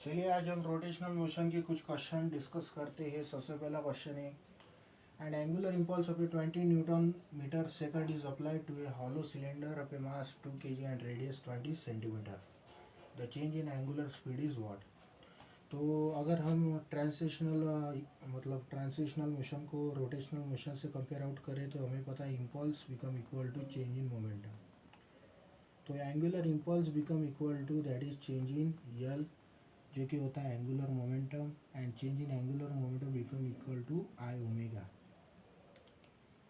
चलिए आज हम रोटेशनल मोशन के कुछ क्वेश्चन डिस्कस करते हैं। सबसे पहला क्वेश्चन है an angular impulse of a 20 newton metre second is applied to a hollow cylinder of a mass 2 kg and radius 20 centimetre. The change in angular speed is what. तो अगर हम translational motion को rotational motion से compare out करें तो हमें पता है impulse become equal to change in momentum. तो angular impulse become equal to that is change in L जो कि होता है angular momentum and change in angular momentum become equal to I omega,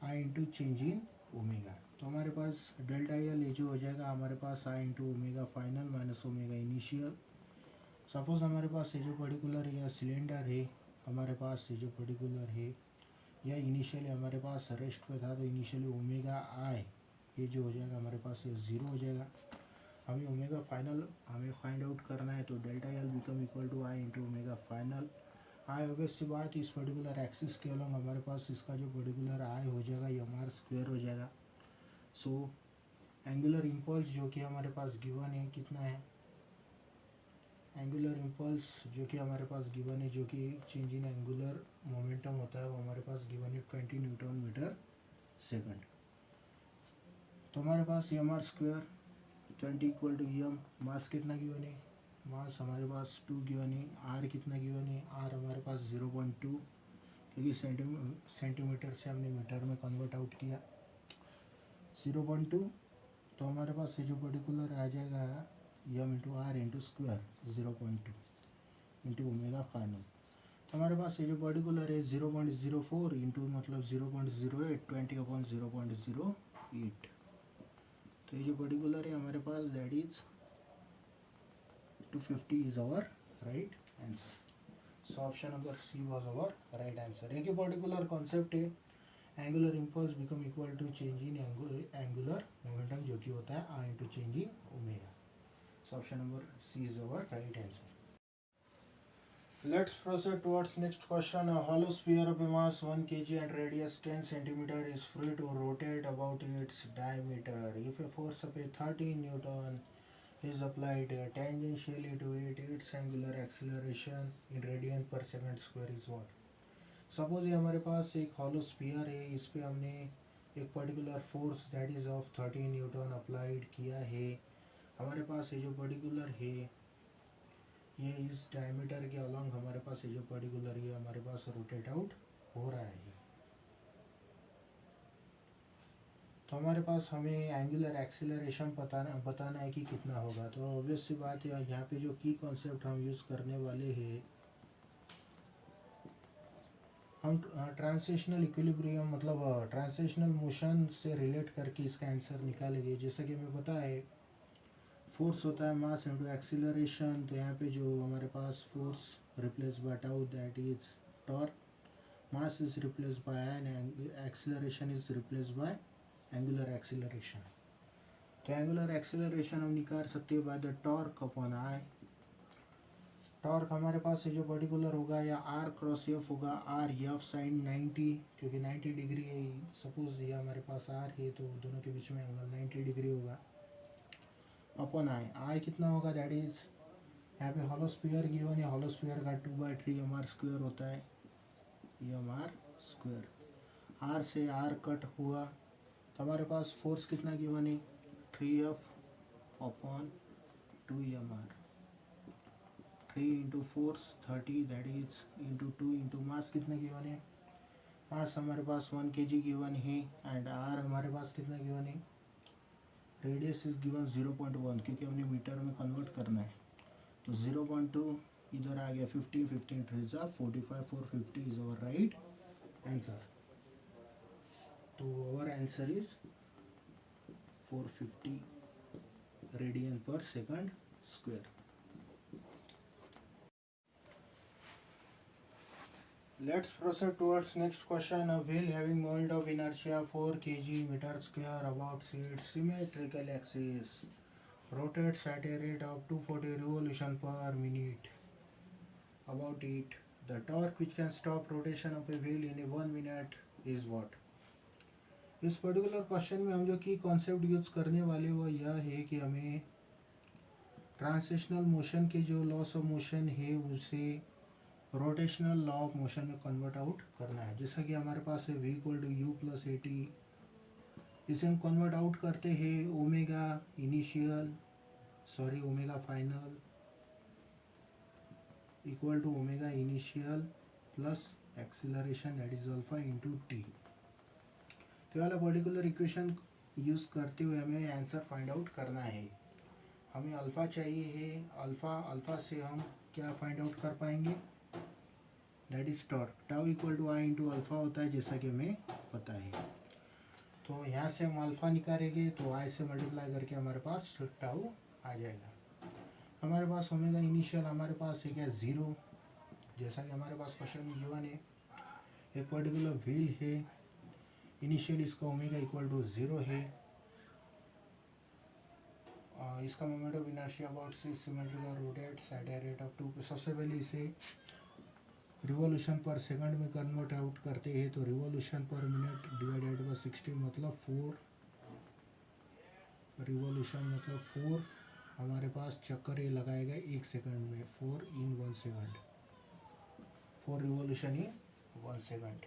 I into change in omega. तो हमारे पास delta L ये जो हो जाएगा हमारे पास I into omega final minus omega initial. Suppose हमारे पास ये जो पर्टिकुलर या सिलेंडर है हमारे पास ये जो पर्टिकुलर है या इनिशियली हमारे पास रेस्ट पे था तो इनिशियली ओमेगा आई ये जो हो जाएगा हमारे पास ये ज़ीरो हो जाएगा। हमें ओमेगा फाइनल हमें फाइंड आउट करना है तो delta L become equal to I into omega final. आई ऑब्वियस सी बात इस पर्टिकुलर एक्सिस के अलॉन्ग हमारे पास इसका जो पर्टिकुलर आई हो जाएगा ये हमारा स्क्वायर हो जाएगा। सो एंगुलर इम्पल्स जो कि हमारे पास गिवन है कितना है, एंगुलर इम्पल्स जो कि हमारे पास गिवन है जो कि चेंज इन एंगुलर मोमेंटम होता है वो हमारे पास गिवन है 20 न्यूटन मीटर सेकंड। तो हमारे पास M R square 20 equal to M, mass कितना गिवन है, मास हमारे पास 2 गिवन है, आर कितना गिवन है, आर हमारे पास 0.2 क्योंकि सेंटीमीटर से हमने मीटर में कन्वर्ट आउट किया 0.2। तो हमारे पास ये जो पर्टिकुलर आ जाएगा M into R into square 0.2 into omega final. तो हमारे पास ये जो पर्टिकुलर है 0.04 इंटू मतलब 0.08 20/0.08। तो ये जो पर्टिकुलर है हमारे पास that is 250 is our right answer. So option number C was our right answer. एक पर्टिकुलर कॉन्सेप्ट है angular impulse become equal to change in angular momentum जो कि होता है I into change in omega. So option number C is our right answer. Let's proceed towards next question. A hollow sphere of a mass 1 kg and radius 10 centimeter is free to rotate about its diameter. If a force of a 13 Newton is applied tangentially to it, its angular acceleration in radian per second square is what? Suppose ये हमारे पास एक hollow sphere है, इस पे हमने एक particular force that is of 13 Newton applied किया है। हमारे पास ये जो particular है ये इस डायमीटर के अलॉन्ग हमारे पास ये जो पर्टिकुलर ये हमारे पास रोटेट आउट हो रहा है। तो हमारे पास हमें एंगुलर एक्सीलरेशन बताना है कि कितना होगा। तो ऑब्वियस सी बात है यहाँ पे जो की कॉन्सेप्ट हम यूज़ करने वाले हैं हम ट्रांसलेशनल इक्विलिब्रियम मतलब ट्रांसलेशनल मोशन से रिलेट करके इसका आंसर निकालेंगे। जैसा कि हमें पता है फोर्स होता है मास इंटू एक्सीलरेशन। तो यहाँ पे जो हमारे पास force replace by tau that is torque, mass is replace by and acceleration is replace by angular acceleration. तो एंगुलर एक्सीलरेशन हम निकाल सकते हैं by the torque upon I. Torque हमारे पास ये जो पर्टिकुलर होगा या आर क्रॉस एफ होगा, आर एफ साइन 90 क्योंकि 90 डिग्री है। सपोज ये हमारे पास आर है तो दोनों के बीच में एंगल 90 डिग्री होगा अपॉन आई। आई कितना होगा दैट इज यहाँ पे हॉलो स्फीयर गिवन है, हॉलो स्फीयर का 2/3 एम आर स्क्वायर होता है एम आर स्क्वायर। आर से आर कट हुआ तो हमारे पास फोर्स कितना गिवन है 3F upon 2 mr। 3 into force 30 that is into 2 into mass कितना गिवन है, मास हमारे पास 1 kg गिवन है एंड आर हमारे पास कितना गिवन है, रेडियस इज गिवन 0.1 क्योंकि हमने मीटर में कन्वर्ट करना है। तो 0.2 इधर आ गया 15 15 3 45 450 इज अवर राइट आंसर। तो अवर आंसर इज 450 रेडियन पर second square. Let's proceed towards next question. A wheel having moment of inertia 4 kg meter square about its symmetrical axis rotates at a rate of 240 revolution per minute about it. The torque which can stop rotation of a wheel in a 1 minute is what? इस particular question में हम जो की concept use करने वाले वो यह है कि हमें ट्रांसलेशनल मोशन के जो लॉस ऑफ मोशन है उसे रोटेशनल लॉ ऑफ मोशन में कन्वर्ट आउट करना है। जैसा कि हमारे पास है v equal to u plus a t, इसे हम कन्वर्ट आउट करते हैं omega initial omega final equal to omega initial plus acceleration that is alpha into t. तो वाला पर्टिकुलर इक्वेशन यूज़ करते हुए हमें आंसर फाइंड आउट करना है। हमें अल्फ़ा चाहिए है, अल्फ़ा से हम क्या फाइंड आउट कर पाएंगे, that is torque. Tau equal to I into alpha होता है जैसा कि हमें पता है। तो यहाँ से हम अल्फ़ा निकालेंगे तो आई से मल्टीप्लाई करके हमारे पास टाउ आ जाएगा। हमारे पास ओमेगा इनिशियल हमारे पास है क्या 0, जैसा कि हमारे पास क्वेश्चन में गिवन है। एक पर्टिकुलर व्हील है, इनिशियल इसका ओमेगा इक्वल टू 0 है। इसका moment of inertia about symmetrical rotates at a rate of 2। सबसे पहले इसे रिवॉल्यूशन पर सेकंड में कन्वर्ट आउट करते हैं तो रिवॉल्यूशन पर मिनट डिवाइडेड बाय 60 मतलब 4 रिवॉल्यूशन मतलब 4 हमारे पास चक्कर ये लगाएगा 1 सेकंड में, 4 इन 1 सेकंड, 4 रिवॉल्यूशन इन 1 सेकंड।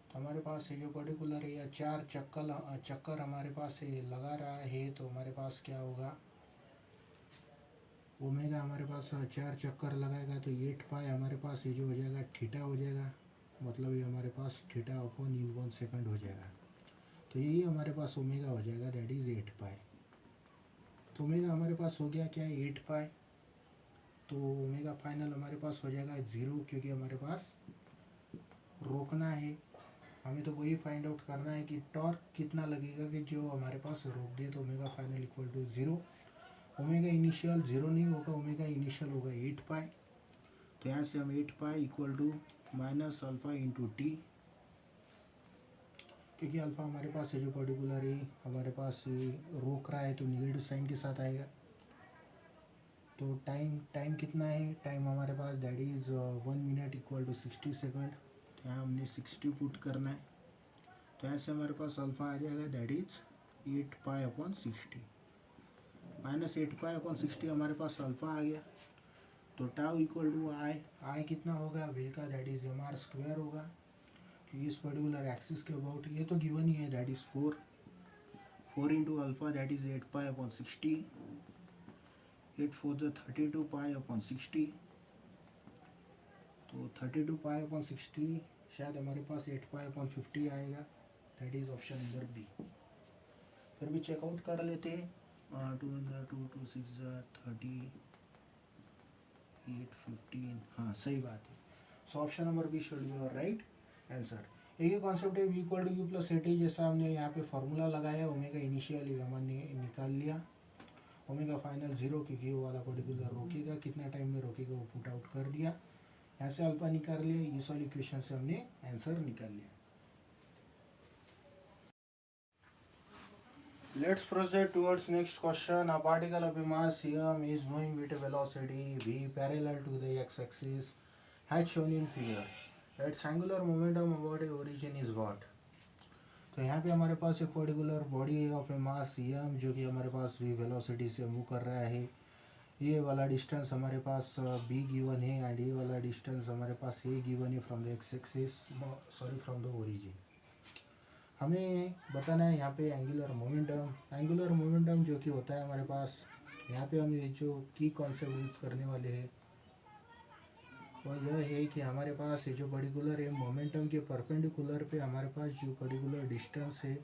तो हमारे पास ये जो पर्टिकुलर है या 4 चक्कर हमारे पास ये लगा रहा है तो हमारे पास क्या होगा, ओमेगा हमारे पास 4 चक्कर लगाएगा तो 8 पाई हमारे पास ये जो हो जाएगा थीटा हो जाएगा, मतलब ये हमारे पास थीटा अपॉन इन 1 सेकंड हो जाएगा। तो यही हमारे पास ओमेगा हो जाएगा दैट इज़ 8 पाई। तो ओमेगा हमारे पास हो गया क्या है 8 पाई। तो ओमेगा फाइनल हमारे पास हो जाएगा 0 क्योंकि हमारे पास रोकना है। हमें तो वही फाइंड आउट करना है कि टॉर्क कितना लगेगा कि जो हमारे पास रोक दे। तो omega final equal to 0। Omega initial 0 नहीं होगा, ओमेगा इनिशियल होगा 8 पाई। तो यहाँ से हम 8 pi equal to minus alpha into t, क्योंकि अल्फ़ा हमारे पास है जो पर्टिकुलर है हमारे पास रोक रहा है तो निगेटिव साइन के साथ आएगा। तो टाइम कितना है, टाइम हमारे पास that is 1 minute equal to 60 second. तो यहाँ हमने 60 पुट करना है। तो यहाँ से हमारे पास अल्फ़ा आ जाएगा that is 8 pi upon 60 minus 8 pi upon 60 हमारे पास अल्फ़ा आ गया। तो टाउ इक्वल टू आई कितना होगा व्हील का, that is M R square होगा क्योंकि इस पर्टिकुलर एक्सिस के अबाउट ये तो गिवन ही है that is 4 into alpha that is 8 pi upon 60, 8 4 जो 32 पाई अपॉन 60। तो 32 पाई अपॉन 60 शायद हमारे पास 8 पाई अपॉन 50 आएगा, that is option number B. फिर भी चेकआउट कर लेते हैं। 2 6 30 8 15, हाँ सही बात है। So option number B should be your right answer. एक ही कॉन्सेप्ट है v equal to u plus a t, जैसा हमने यहाँ पे फॉर्मूला लगाया ओमेगा इनिशियल हमने निकाल लिया, ओमेगा फाइनल 0 क्योंकि वो वाला पर्टिकुलर रोकेगा, कितना टाइम में रोकेगा वो पुट आउट कर दिया। यहाँ से अल्फा निकाल लिया, इस वाली इक्वेशन से हमने आंसर निकाल लिया। Let's proceed towards next question. A particle of a mass m is moving with a velocity v parallel to the x-axis as shown in figure. Its angular momentum about a origin is what? तो यहाँ पे हमारे पास एक particular body of a mass m जो कि हमारे पास v velocity से move कर रहा है। ये वाला डिस्टेंस हमारे पास b गिवन है एंड ये वाला डिस्टेंस हमारे पास a गिवन है from the x-axis, sorry from the origin. हमें बताना है यहाँ पे एंगुलर मोमेंटम जो कि होता है हमारे पास। यहाँ पे हम ये जो की कॉन्सेप्ट यूज़ करने वाले हैं वो यह है कि हमारे पास ये जो पर्टिकुलर है मोमेंटम के परपेंडिकुलर पे हमारे पास जो पर्टिकुलर डिस्टेंस है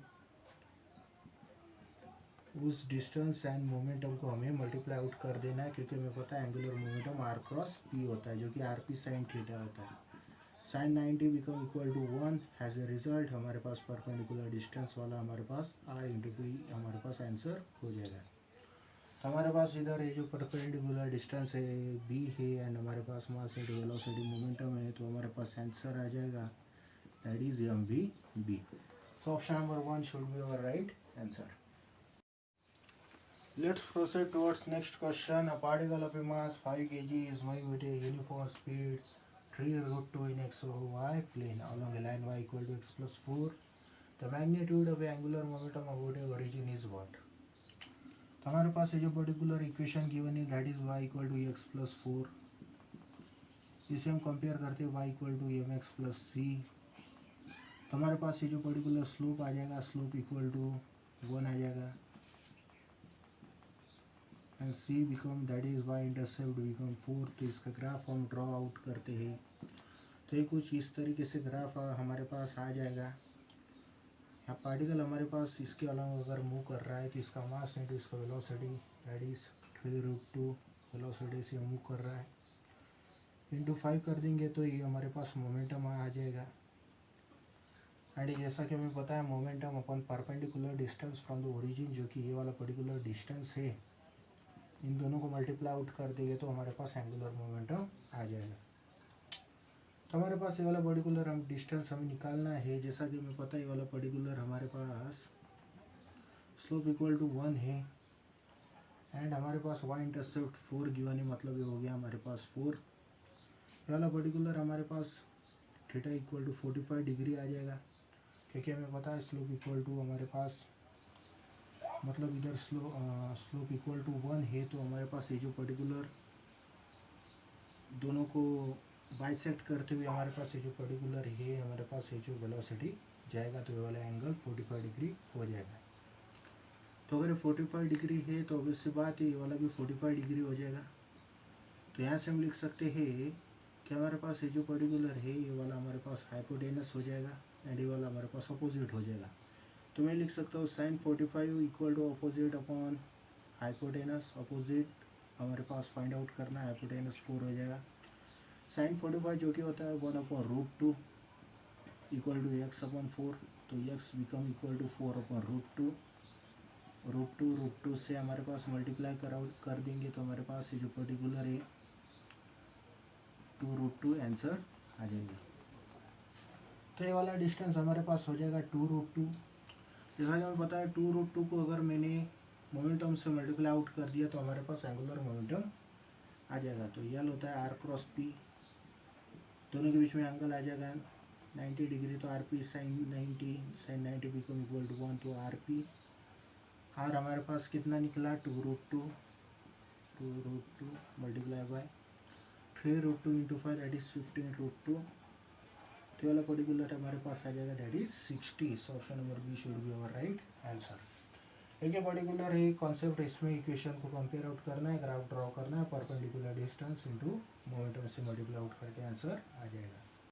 उस डिस्टेंस एंड मोमेंटम को हमें मल्टीप्लाई आउट कर देना है, क्योंकि हमें पता है angular momentum R cross P होता है जो कि आर पी साइन थीटा होता है। Sine 90 become equal to 1 as a result हमारे पास परपेंडिकुलर डिस्टेंस वाला हमारे पास आर इंटू पी हमारे पास आंसर हो जाएगा। तो हमारे पास इधर ये जो परपेंडिकुलर डिस्टेंस है बी है एंड हमारे पास मास इंटू वेलोसिटी मोमेंटम है, तो हमारे पास आंसर आ जाएगा that is M V B. So option number 1 should be our right answer. Let's proceed towards next question. A particle of a mass 5 kg is moving with a uniform speed 3√2 in x or y plane along a line y equal to x plus 4. The magnitude of the angular momentum about a origin is what? तो हमारे पास ये जो particular equation given है that is y equal to X plus 4, इसे हम कंपेयर करते हैं y equal to M X plus C. तो हमारे पास ये जो पर्टिकुलर स्लोप आ जाएगा, स्लोप इक्वल टू 1 आ जाएगा and C become that is y intercept become 4। तो इसका ग्राफ हम ड्रॉ आउट करते हैं। तो ये कुछ इस तरीके से ग्राफ हमारे पास आ जाएगा। यहाँ पार्टिकल हमारे पास इसके अलावा अगर मूव कर रहा है तो इसका मास इंटू इसका वेलोसिटी दैट इज 3√2 वेलोसिटी से मूव कर रहा है इंटू 5 कर देंगे तो ये हमारे पास मोमेंटम आ जाएगा। एंड जैसा कि हमें पता है momentum upon perpendicular distance from the origin, जो कि ये वाला पर्टिकुलर डिस्टेंस है, इन दोनों को मल्टीप्लाई आउट कर देंगे तो हमारे पास एंगुलर मोमेंटम आ जाएगा। तो हमारे पास ये वाला पर्टिकुलर हम डिस्टेंस हमें निकालना है। जैसा कि हमें पता है ये वाला पर्टिकुलर हमारे पास स्लोप इक्वल टू 1 है एंड हमारे पास y इंटरसेप्ट 4 गिवन है, मतलब ये हो गया हमारे पास 4। ये वाला पर्टिकुलर हमारे पास थीटा इक्वल टू 45 डिग्री आ जाएगा, क्योंकि हमें पता है स्लोप इक्वल टू हमारे पास मतलब इधर स्लोप इक्वल टू 1 है। तो हमारे पास ये जो पर्टिकुलर दोनों को बाइसेक्ट करते हुए हमारे पास ये जो पर्टिकुलर है हमारे पास ये जो वेलोसिटी जाएगा तो ये वाला एंगल 45 डिग्री हो जाएगा। तो अगर 45 डिग्री है तो ऑब्वियस सी बात है ये वाला भी 45 डिग्री हो जाएगा। तो यहाँ से हम लिख सकते हैं कि हमारे पास ये जो पर्टिकुलर है ये वाला हमारे पास हाइपोटेनस हो जाएगा एंड ये वाला हमारे पास अपोजिट हो जाएगा। तो मैं लिख सकता हूँ sin 45 equal to opposite upon hypotenuse. Opposite हमारे पास फाइंड आउट करना है, हाइपोटेनस 4 हो जाएगा। sin 45 जो कि होता है 1/√2 इक्वल टू एक्स अपॉन 4। तो एक्स बिकम इक्वल टू 4/√2। √2 से हमारे पास मल्टीप्लाई कर देंगे तो हमारे पास ये जो पर्टिकुलर है 2√2 आंसर आ जाएगा। तो ये वाला डिस्टेंस हमारे पास हो जाएगा 2√2। जैसा कि हमें पता है 2√2 को अगर मैंने मोमेंटम से मल्टीप्लाई आउट कर दिया तो हमारे पास एंगुलर मोमेंटम आ जाएगा। तो यल होता है आर क्रॉस पी, दोनों के बीच में एंगल आ जाएगा 90 डिग्री। तो R P sine 90 become equal to 1। तो आर पी आर हमारे पास कितना निकला 2√2 multiply by 3√2 into 5 that is 15√2। तो वाला पर्टिकुलर हमारे पास आ जाएगा that is 60। So option number B should be our right answer. एक पर्टिकुलर है कॉन्सेप्ट, इसमें इक्वेशन को कंपेयर आउट करना है, ग्राफ ड्रॉ करना है, परपेंडिकुलर डिस्टेंस इनटू मोमेंटम से मल्टीप्लाई आउट करके आंसर आ जाएगा।